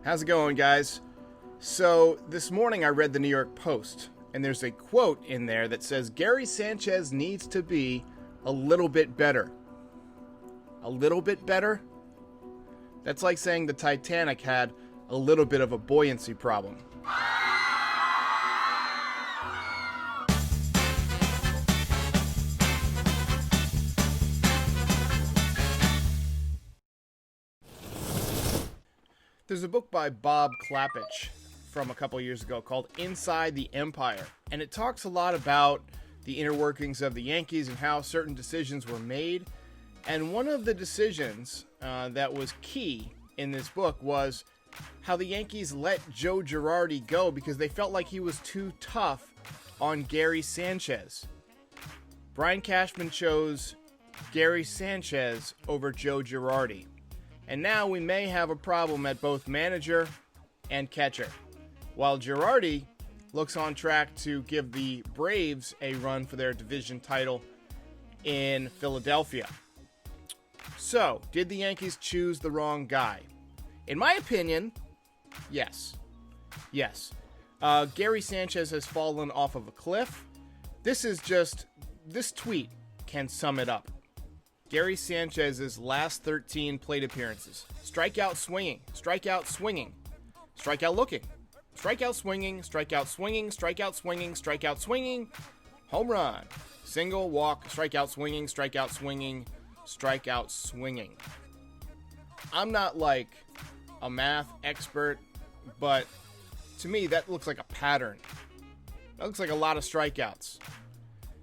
How's it going, guys? So, this morning I read the New York Post, and there's a quote in there that says, Gary Sanchez needs to be a little bit better. A little bit better? That's like saying the Titanic had a little bit of a buoyancy problem. There's a book by Bob Klappich from a couple years ago called Inside the Empire, and it talks a lot about the inner workings of the Yankees and how certain decisions were made. And one of the decisions that was key in this book was how the Yankees let Joe Girardi go because they felt like he was too tough on Gary Sanchez. Brian Cashman chose Gary Sanchez over Joe Girardi. And now we may have a problem at both manager and catcher. While Girardi looks on track to give the Braves a run for their division title in Philadelphia. So, did the Yankees choose the wrong guy? In my opinion, yes. Yes. Gary Sanchez has fallen off of a cliff. This tweet can sum it up. Gary Sanchez's last 13 plate appearances. Strikeout swinging, strikeout swinging, strikeout looking, strikeout swinging, strikeout swinging, strikeout swinging, strikeout swinging, home run, single, walk, strikeout swinging, strikeout swinging, strikeout swinging. I'm not like a math expert, but to me that looks like a pattern. That looks like a lot of strikeouts.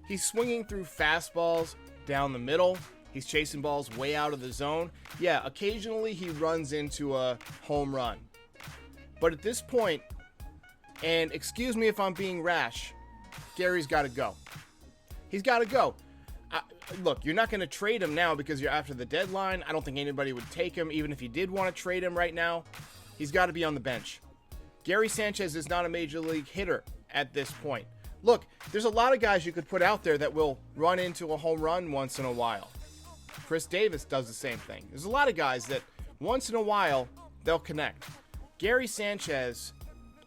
He's swinging through fastballs down the middle. He's chasing balls way out of the zone. Yeah, occasionally he runs into a home run. But at this point, and excuse me if I'm being rash, Gary's got to go. He's got to go. Look, you're not going to trade him now because you're after the deadline. I don't think anybody would take him, even if you did want to trade him right now. He's got to be on the bench. Gary Sanchez is not a major league hitter at this point. Look, there's a lot of guys you could put out there that will run into a home run once in a while. Chris Davis does the same thing. There's a lot of guys that once in a while they'll connect. Gary Sanchez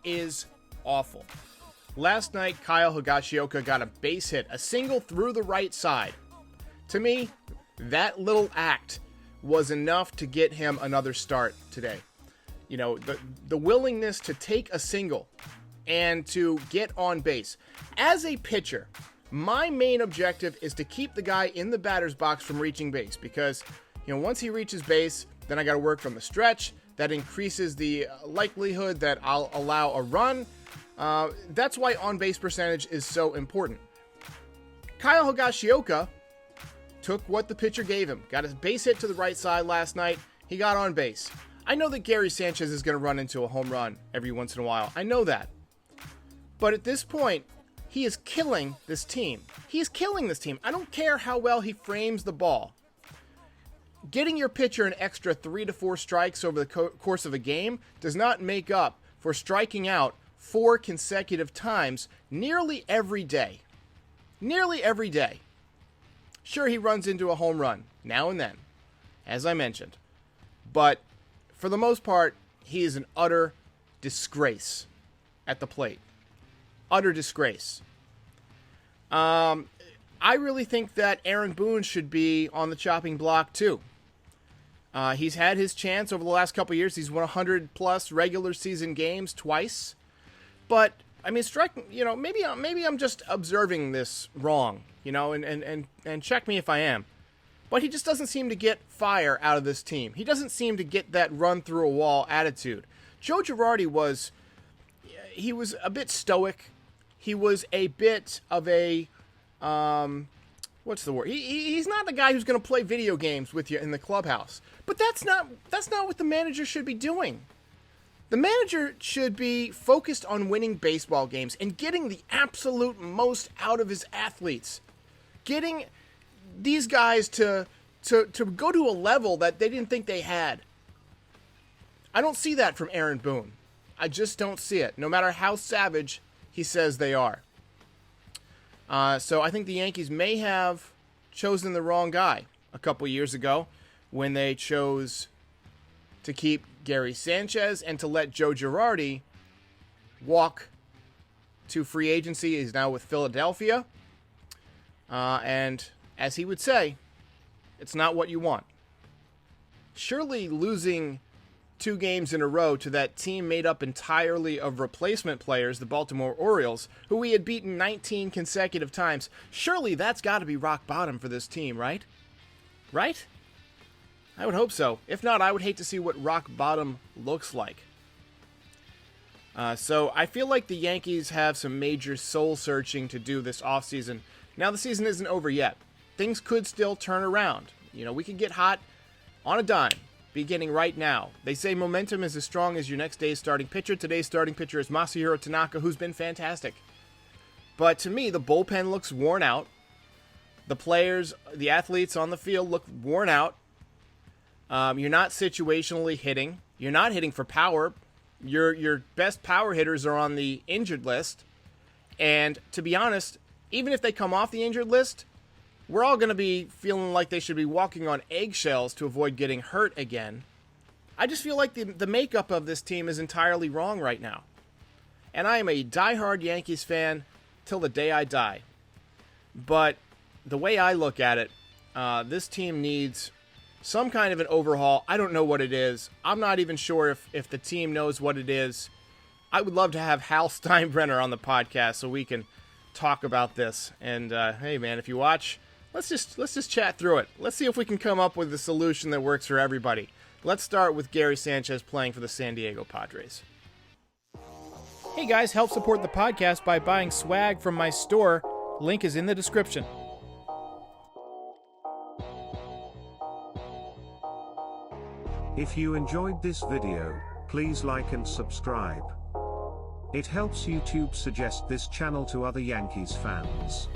is awful. Last night, Kyle Higashioka got a base hit, a single through the right side. To me, that little act was enough to get him another start today. You know, the willingness to take a single and to get on base. As a pitcher, my main objective is to keep the guy in the batter's box from reaching base because, you know, once he reaches base, then I got to work from the stretch. That increases the likelihood that I'll allow a run. That's why on-base percentage is so important. Kyle Higashioka took what the pitcher gave him. Got his base hit to the right side last night. He got on base. I know that Gary Sanchez is going to run into a home run every once in a while. I know that. But at this point, he is killing this team. He is killing this team. I don't care how well he frames the ball. Getting your pitcher an extra 3 to 4 strikes over the course of a game does not make up for striking out 4 consecutive times nearly every day. Nearly every day. Sure, he runs into a home run now and then, as I mentioned. But for the most part, he is an utter disgrace at the plate. Utter disgrace. I really think that Aaron Boone should be on the chopping block too. He's had his chance over the last couple of years. He's won 100+ regular season games twice. But I mean, maybe I'm just observing this wrong, you know, and check me if I am. But he just doesn't seem to get fire out of this team. He doesn't seem to get that run through a wall attitude. Joe Girardi was a bit stoic. He was a bit of a, what's the word? He's not the guy who's going to play video games with you in the clubhouse. But that's not what the manager should be doing. The manager should be focused on winning baseball games and getting the absolute most out of his athletes. Getting these guys to go to a level that they didn't think they had. I don't see that from Aaron Boone. I just don't see it, no matter how savage he says they are. So I think the Yankees may have chosen the wrong guy a couple years ago when they chose to keep Gary Sanchez and to let Joe Girardi walk to free agency. He's now with Philadelphia. And as he would say, it's not what you want. Surely losing 2 games in a row to that team made up entirely of replacement players, the Baltimore Orioles, who we had beaten 19 consecutive times, surely that's got to be rock bottom for this team, right? Right? I would hope so. If not, I would hate to see what rock bottom looks like. So I feel like the Yankees have some major soul searching to do this offseason. Now the season isn't over yet. Things could still turn around. You know, we could get hot on a dime, beginning right now. They say momentum is as strong as your next day's starting pitcher. Today's starting pitcher is Masahiro Tanaka, who's been fantastic. But to me, the bullpen looks worn out. The players, the athletes on the field look worn out. You're not situationally hitting. You're not hitting for power. Your best power hitters are on the injured list. And to be honest, even if they come off the injured list, we're all going to be feeling like they should be walking on eggshells to avoid getting hurt again. I just feel like the makeup of this team is entirely wrong right now. And I am a diehard Yankees fan till the day I die. But the way I look at it, this team needs some kind of an overhaul. I don't know what it is. I'm not even sure if the team knows what it is. I would love to have Hal Steinbrenner on the podcast so we can talk about this. And hey, man, if you watch, let's just chat through it. Let's see if we can come up with a solution that works for everybody. Let's start with Gary Sanchez playing for the San Diego Padres. Hey guys, help support the podcast by buying swag from my store. Link is in the description. If you enjoyed this video, please like and subscribe. It helps YouTube suggest this channel to other Yankees fans.